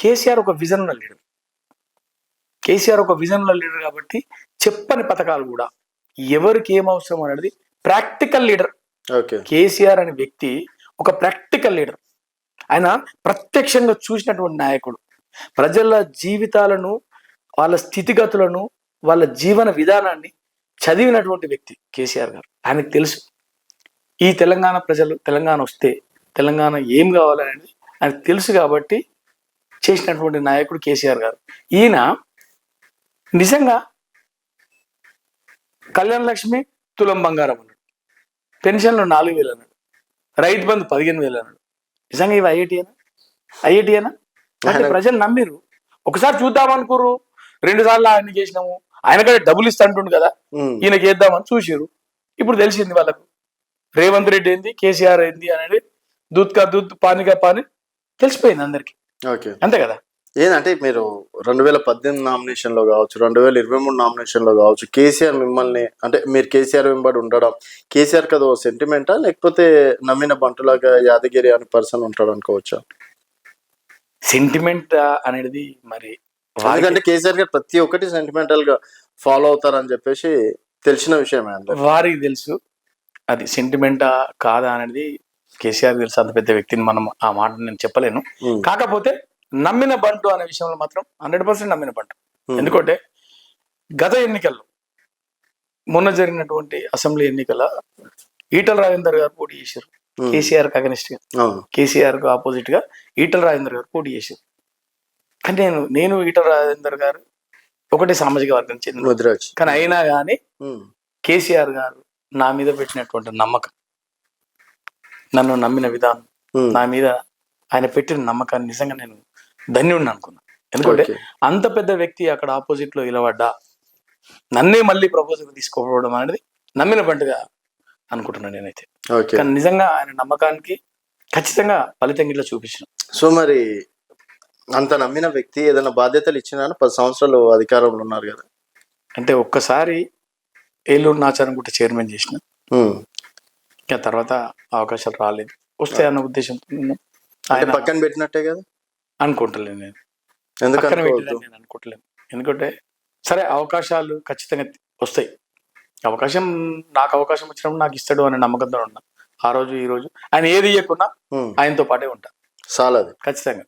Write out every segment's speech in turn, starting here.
కేసీఆర్ ఒక విజన్ ఉన్న లీడర్. కేసీఆర్ ఒక విజన్ ఉన్న లీడర్ కాబట్టి చెప్పని పథకాలు కూడా ఎవరికి ఏం అవసరం అనేది ప్రాక్టికల్ లీడర్. కేసీఆర్ అనే వ్యక్తి ఒక ప్రాక్టికల్ లీడర్. ఆయన ప్రత్యక్షంగా చూసినటువంటి నాయకుడు. ప్రజల జీవితాలను, వాళ్ళ స్థితిగతులను, వాళ్ళ జీవన విధానాన్ని చదివినటువంటి వ్యక్తి కేసీఆర్ గారు. ఆయనకు తెలుసు ఈ తెలంగాణ ప్రజలు, తెలంగాణ వస్తే తెలంగాణ ఏం కావాలనేది ఆయనకు తెలుసు కాబట్టి చేసినటువంటి నాయకుడు కేసీఆర్ గారు. ఈయన నిజంగా కళ్యాణ లక్ష్మి తులం బంగారం అన్నాడు, పెన్షన్లు 4,000 అన్నాడు, రైతు బంధు 15,000 అన్నాడు. నిజంగా ఇవి ఐఐటియేనా అంటే ప్రజలు నమ్మిరు. ఒకసారి చూద్దామనుకోరు, 2 సార్లు ఆయన చేసినాము, ఆయన కూడా డబ్బులు ఇస్తా అంటుండు కదా, ఈయనకి వేద్దామని చూసిరు. ఇప్పుడు తెలిసింది వాళ్ళకు రేవంత్ రెడ్డి ఏంది, కేసీఆర్ ఏంది అనేది దూద్ కా దూద్ పానీ కా పానీ తెలిసిపోయింది అందరికి. అంతే కదా. ఏంటంటే మీరు 2018 నామినేషన్ లో కావచ్చు, 2023 నామినేషన్ లో కావచ్చు, కేసీఆర్ మిమ్మల్ని అంటే మీరు కేసీఆర్ వెంబడి ఉండడం, కేసీఆర్ కదా సెంటిమెంటా లేకపోతే నమ్మిన బంటులాగా యాదగిరి అనే పర్సన్ ఉంటాడు అనుకోవచ్చా? సెంటిమెంట్ అనేది మరి ఎందుకంటే కేసీఆర్ గారు ప్రతి ఒక్కటి సెంటిమెంటల్ గా ఫాలో అవుతారని చెప్పేసి తెలిసిన విషయమే. వారికి తెలుసు అది సెంటిమెంటా కాదా అనేది కేసీఆర్ తెలుసు. అంత పెద్ద వ్యక్తిని మనం ఆ మాట నేను చెప్పలేను. కాకపోతే నమ్మిన బంటు అనే విషయంలో మాత్రం 100% నమ్మిన బంటు. ఎందుకంటే గత ఎన్నికల్లో, మొన్న జరిగినటువంటి అసెంబ్లీ ఎన్నికల ఈటల రాజేందర్ గారు పోటీ చేశారు కేసీఆర్ కి అగనిస్ట్ గా. కేసీఆర్ కు ఆపోజిట్ గా ఈటల రాజేందర్ గారు పోటీ చేశారు. కానీ నేను ఈటల రాజేందర్ గారు ఒకటి సామాజిక వర్గం చెందిన, కానీ అయినా కానీ కేసీఆర్ గారు నా మీద పెట్టినటువంటి నమ్మకం, నన్ను నమ్మిన విధానం, నా మీద ఆయన పెట్టిన నమ్మకాన్ని నిజంగా నేను ధన్యుడిని అనుకున్నా. ఎందుకంటే అంత పెద్ద వ్యక్తి అక్కడ ఆపోజిట్ లో నిలబడ్డా నన్నే మళ్ళీ ప్రపోజల్ తీసుకోవడం అనేది నమ్మిన బంటుగా అనుకుంటున్నాను నేనైతే. కానీ నిజంగా ఆయన నమ్మకానికి ఖచ్చితంగా ఫలితం ఇట్లా చూపించిన. సో మరి అంత నమ్మిన వ్యక్తి ఏదైనా బాధ్యతలు ఇచ్చినా 10 సంవత్సరాలు అధికారంలో ఉన్నారు కదా. అంటే ఒక్కసారి ఏలూరు నాచారంగుట్ట చైర్మన్ చేసిన, ఇంకా తర్వాత అవకాశాలు రాలేదు. వస్తాయన్న ఉద్దేశంతో ఆయన పక్కన పెట్టినట్టే కదా అనుకుంటలేను నేను. నేను అనుకుంటలేను. ఎందుకంటే సరే అవకాశాలు ఖచ్చితంగా వస్తాయి. నాకు అవకాశం వచ్చినప్పుడు నాకు ఇస్తాడు అనే నమ్మకంతో ఉన్నా. ఆ రోజు ఈ రోజు ఆయన ఏది ఇవ్వకున్నా ఆయనతో పాటే ఉంటా. చాలది ఖచ్చితంగా.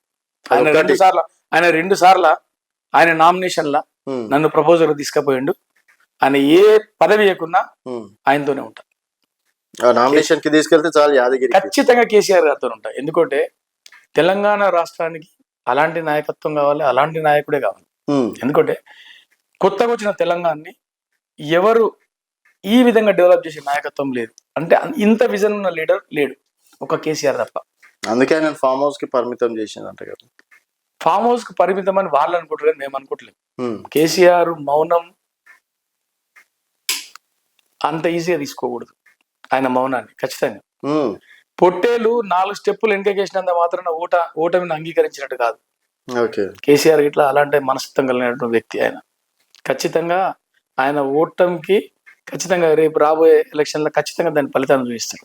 ఆయన 2 సార్లు ఆయన నామినేషన్లా నన్ను ప్రపోజల్ తీసుకుపోయిండు. ఆయన ఏ పదవి ఇవ్వకున్నా ఆయనతోనే ఉంటా. నామినేషన్ కి తీసుకెళ్తే చాలు యాదగిరి ఖచ్చితంగా కేసీఆర్ గారితో ఉంటా. ఎందుకంటే తెలంగాణ రాష్ట్రానికి అలాంటి నాయకత్వం కావాలి, అలాంటి నాయకుడే కావాలి. ఎందుకంటే కొత్తగా వచ్చిన తెలంగాణని ఎవరు ఈ విధంగా డెవలప్ చేసే నాయకత్వం లేదు. అంటే ఇంత విజన్ ఉన్న లీడర్ లేడు, ఒక కేసీఆర్ తప్ప. అందుకే ఆయన ఫామ్ హౌస్ కి పరిమితం చేసిందంట కదా. ఫామ్ హౌస్ కి పరిమితం అని వాళ్ళు అనుకుంటారు, మేము అనుకోవట్లేదు. కేసీఆర్ మౌనం అంత ఈజీగా తీసుకోకూడదు. ఆయన మౌనాన్ని ఖచ్చితంగా పొట్టేలు 4 స్టెప్పులు వెనకేసినంత మాత్రాన ఓటమిని అంగీకరించినట్టు కాదు. కేసీఆర్ ఇట్లా అలాంటి మనస్తత్వం కలిగినటువంటి వ్యక్తి ఆయన. ఖచ్చితంగా ఆయన ఓటమికి ఖచ్చితంగా రేపు రాబోయే ఎలక్షన్ లో ఖచ్చితంగా దాని ఫలితాన్ని చూపిస్తారు.